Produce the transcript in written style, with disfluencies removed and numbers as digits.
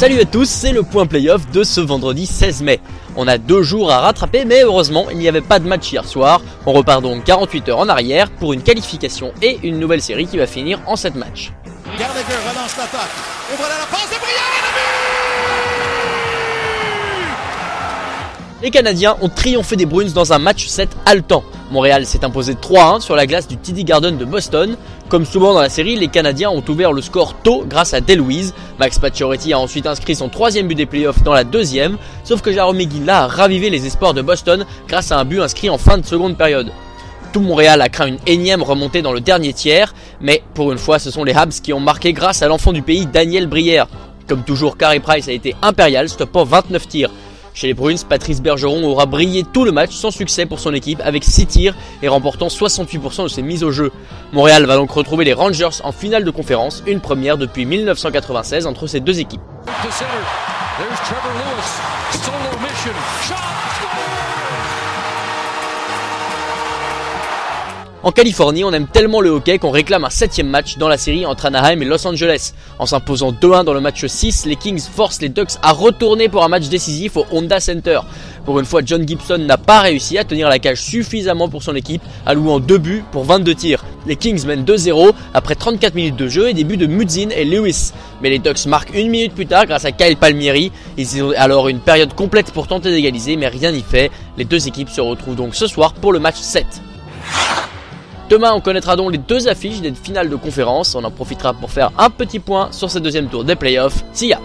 Salut à tous, c'est le point playoff de ce vendredi 16 mai. On a 2 jours à rattraper, mais heureusement il n'y avait pas de match hier soir. On repart donc 48 heures en arrière pour une qualification et une nouvelle série qui va finir en 7 matchs. Gallagher relance l'attaque, ouvre la passe de Brière et le but! Les Canadiens ont triomphé des Bruins dans un match 7 haletant. Montréal s'est imposé 3-1 sur la glace du TD Garden de Boston. Comme souvent dans la série, les Canadiens ont ouvert le score tôt grâce à DeLuise. Max Pacioretty a ensuite inscrit son 3e but des playoffs dans la 2e, sauf que Jaromir Jagr a ravivé les espoirs de Boston grâce à un but inscrit en fin de seconde période. Tout Montréal a craint une énième remontée dans le dernier tiers, mais pour une fois ce sont les Habs qui ont marqué grâce à l'enfant du pays Daniel Brière. Comme toujours, Carey Price a été impérial, stoppant 29 tirs. Chez les Bruins, Patrice Bergeron aura brillé tout le match sans succès pour son équipe avec 6 tirs et remportant 68% de ses mises au jeu. Montréal va donc retrouver les Rangers en finale de conférence, une première depuis 1996 entre ces deux équipes. En Californie, on aime tellement le hockey qu'on réclame un 7e match dans la série entre Anaheim et Los Angeles. En s'imposant 2-1 dans le match 6, les Kings forcent les Ducks à retourner pour un match décisif au Honda Center. Pour une fois, John Gibson n'a pas réussi à tenir la cage suffisamment pour son équipe, allouant 2 buts pour 22 tirs. Les Kings mènent 2-0 après 34 minutes de jeu et des buts de Mudzin et Lewis. Mais les Ducks marquent 1 minute plus tard grâce à Kyle Palmieri. Ils ont alors une période complète pour tenter d'égaliser, mais rien n'y fait. Les deux équipes se retrouvent donc ce soir pour le match 7. Demain, on connaîtra donc les 2 affiches des finales de conférence. On en profitera pour faire un petit point sur ce 2e tour des playoffs. See ya!